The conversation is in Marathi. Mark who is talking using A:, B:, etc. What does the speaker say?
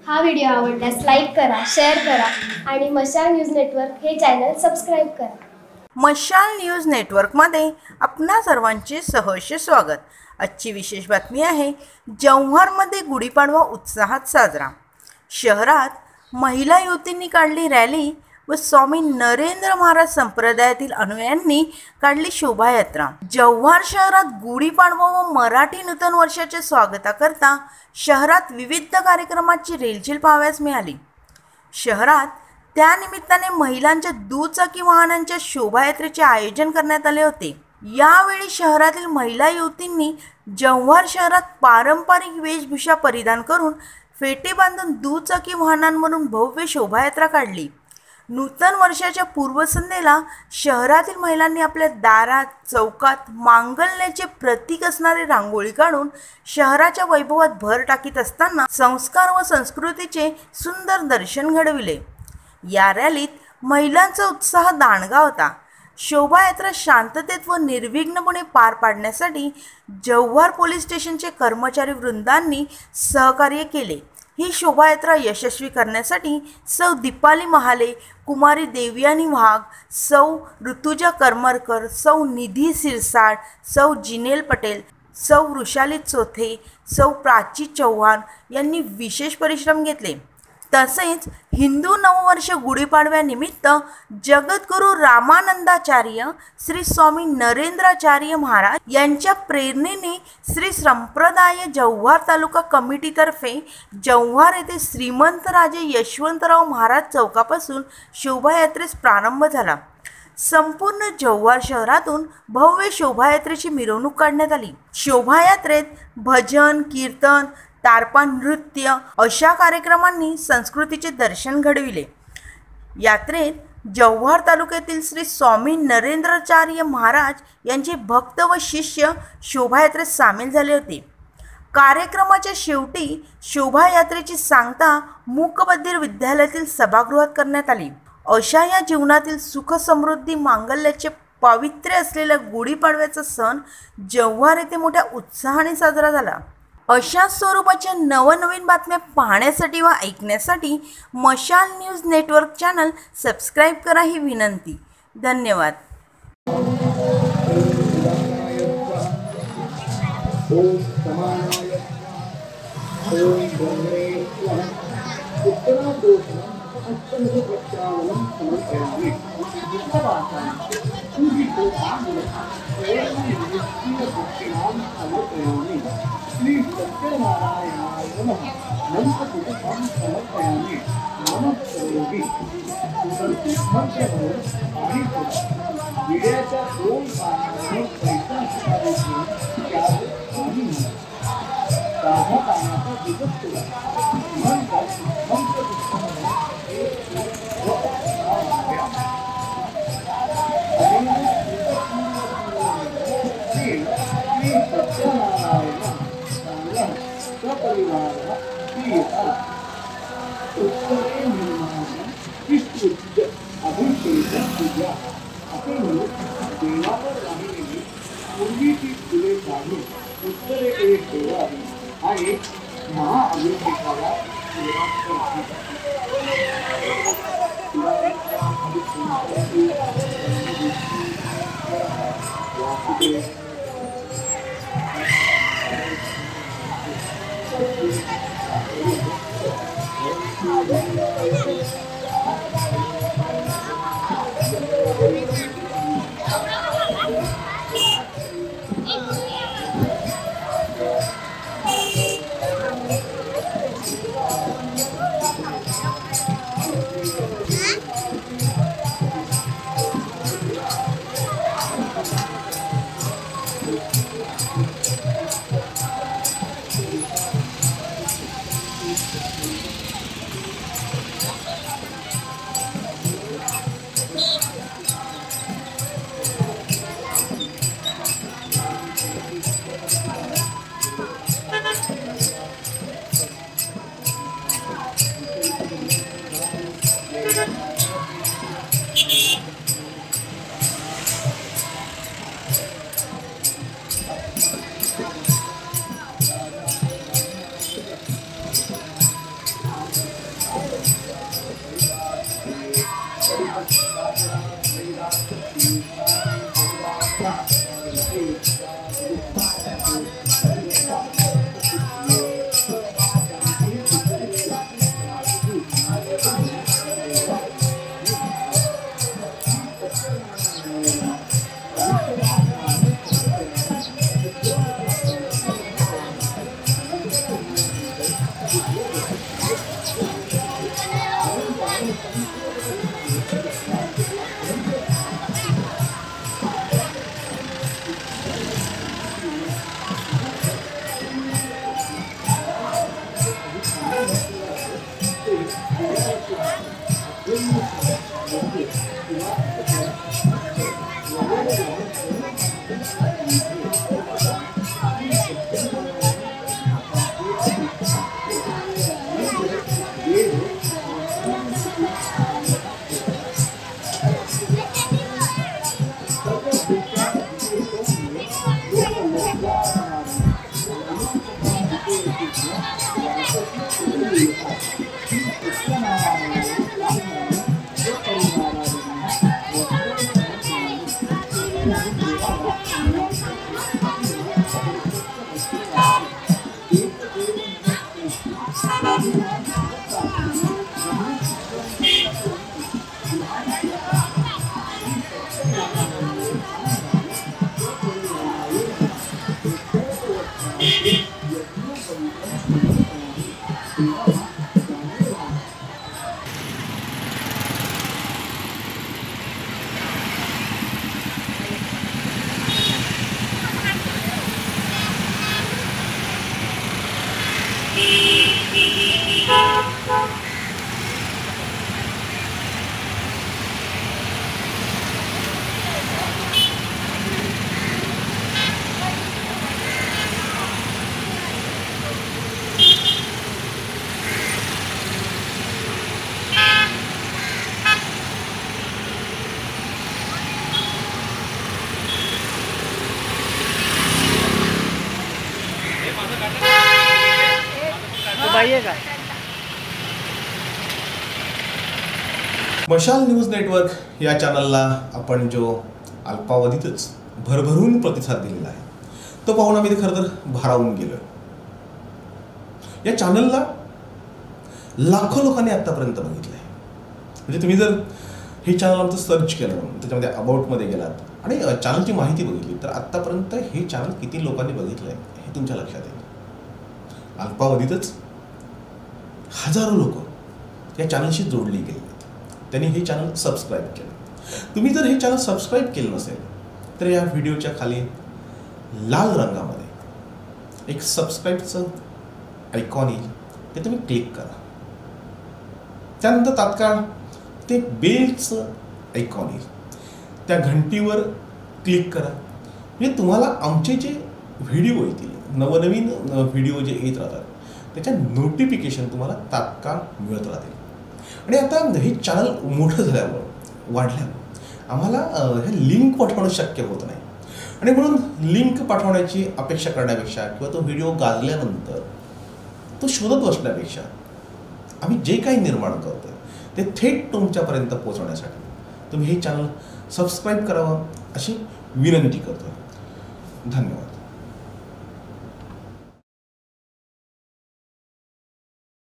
A: हा व्हिडिओ आवडल्यास लाईक करा, शेअर करा आणि मशाल न्यूज नेटवर्क हे चॅनल सबस्क्राईब करा.
B: मशाल न्यूज नेटवर्कमध्ये आपणा सर्वांचे सहर्ष स्वागत. आजची विशेष बातमी आहे जव्हारमध्ये गुढीपाडवा उत्साहात साजरा. शहरात महिला युवतींनी काढली रॅली व स्वामी नरेंद्र महाराज संप्रदायातील अनुयायांनी काढली शोभायात्रा. जव्हार शहरात गुढीपाडवा व मराठी नूतन वर्षाच्या स्वागताकरता शहरात विविध कार्यक्रमांची रेलचेल पाहावयास मिळाली. शहरात त्यानिमित्ताने महिलांच्या दुचाकी वाहनांच्या शोभायात्रेचे आयोजन करण्यात आले होते. यावेळी शहरातील महिला युवतींनी जव्हार शहरात पारंपरिक वेशभूषा परिधान करून फेटे बांधून दुचाकी वाहनांवरून भव्य शोभायात्रा काढली. नूतन वर्षाच्या पूर्वसंध्येला शहरातील महिलांनी आपल्या दारात, चौकात मांगल्याचे प्रतीक असणारे रांगोळी काढून शहराच्या वैभवात भर टाकीत असताना संस्कार व संस्कृतीचे सुंदर दर्शन घडविले. या रॅलीत महिलांचा उत्साह दांडगा होता. शोभायात्रा शांततेत व निर्विघ्नपणे पार पाडण्यासाठी जव्हार पोलीस स्टेशनचे कर्मचारी वृंदांनी सहकार्य केले. ही शोभायात्रा यशस्वी करण्यासाठी सौ दीपाली महाले, कुमारी देवयानी वाघ, सौ ऋतुजा करमरकर, सौ निधी सिरसाट, सौ जिनेल पटेल, सौ वृषाली चोथे, सौ प्राची चव्हाण यांनी विशेष परिश्रम घेतले. तसेच हिंदू नववर्ष गुढीपाडव्यानिमित्त जगद्गुरू रामानंदाचार्य श्री स्वामी नरेंद्राचार्य महाराज यांच्या प्रेरणेने श्री संप्रदाय जव्हार तालुका कमिटीतर्फे जव्हार येथे श्रीमंत राजे यशवंतराव महाराज चौकापासून शोभायात्रेस प्रारंभ झाला. संपूर्ण जव्हार शहरातून भव्य शोभायात्रेची मिरवणूक काढण्यात आली. शोभायात्रेत भजन, कीर्तन, तारपा नृत्य अशा कार्यक्रमांनी संस्कृतीचे दर्शन घडविले. यात्रेत जव्हार तालुक्यातील श्री स्वामी नरेंद्राचार्य महाराज यांचे भक्त व शिष्य शोभायात्रेत सामील झाले होते. कार्यक्रमाच्या शेवटी शोभायात्रेची सांगता मूकबधिर विद्यालयातील सभागृहात करण्यात आली. अशा या जीवनातील सुख समृद्धी मांगल्याचे पावित्र्य असलेल्या गुढीपाडव्याचा सण जव्हार येथे मोठ्या उत्साहाने साजरा झाला. अशा स्वरूपाच्या नवनवीन बातम्या पाहण्यासाठी व ऐकण्यासाठी मशाल न्यूज नेटवर्क चॅनल सबस्क्राईब करा ही विनंती. धन्यवाद.
C: श्री सत्यनारायणाय नमः. नंतपुरुषं समर्पयामि. नमः सर्वोपि संस्मर्षभूत आणि विड्याच्या दोन पानांवर पैसा सुधारून त्यात पाणी म्हणा. साधा पाण्याचा दिवस तुला म्हणतात मंत्रपुष्पामध्ये अभिषेक पूजा असे म्हणून देवावर राहिलेली पूर्वीची फुले काढून उत्तरेकडे ठेवावी आणि महाअभिषेकाला सुरुवात करावी.
D: मशाल न्यूज नेटवर्क या चॅनलला आपण जो अल्पावधीतच भरभरून प्रतिसाद दिलेला आहे तो पाहून आम्ही खरं तर भारावून गेलो. या चॅनलला लाखो लोकांनी आत्तापर्यंत बघितलं आहे. म्हणजे तुम्ही जर हे चॅनल आमचं सर्च केलं, त्याच्यामध्ये अबाउटमध्ये गेलात आणि चॅनलची माहिती बघितली तर आत्तापर्यंत हे चॅनल किती लोकांनी बघितलं आहे हे तुमच्या लक्षात येईल. अल्पावधीतच हजारो लोक या चॅनलशी जोडली गेली. त्यांनी हे चॅनल सबस्क्राईब केलं. तुम्ही जर हे चॅनल सबस्क्राईब केलं नसेल तर या व्हिडिओच्या खाली लाल रंगामध्ये एक सबस्क्राईबचं आयकॉन येईल, ते तुम्ही क्लिक करा. त्यानंतर तात्काळ ते बेलचं आयकॉन येईल, त्या घंटीवर क्लिक करा. म्हणजे तुम्हाला आमचे जे व्हिडिओ येतील, नवनवीन व्हिडिओ जे येत राहतात त्याच्या नोटिफिकेशन तुम्हाला तात्काळ मिळत राहतील. आणि आता हे चॅनल मोठं झाल्यावर, वाढल्यावर आम्हाला हे लिंक पाठवणं शक्य होत नाही. आणि म्हणून लिंक पाठवण्याची अपेक्षा करण्यापेक्षा किंवा तो व्हिडिओ गाजल्यानंतर तो शोधत बसण्यापेक्षा आम्ही जे काही निर्माण करतो ते थेट तुमच्यापर्यंत पोहोचवण्यासाठी तुम्ही हे चॅनल सबस्क्राईब करावं अशी विनंती करतो. धन्यवाद.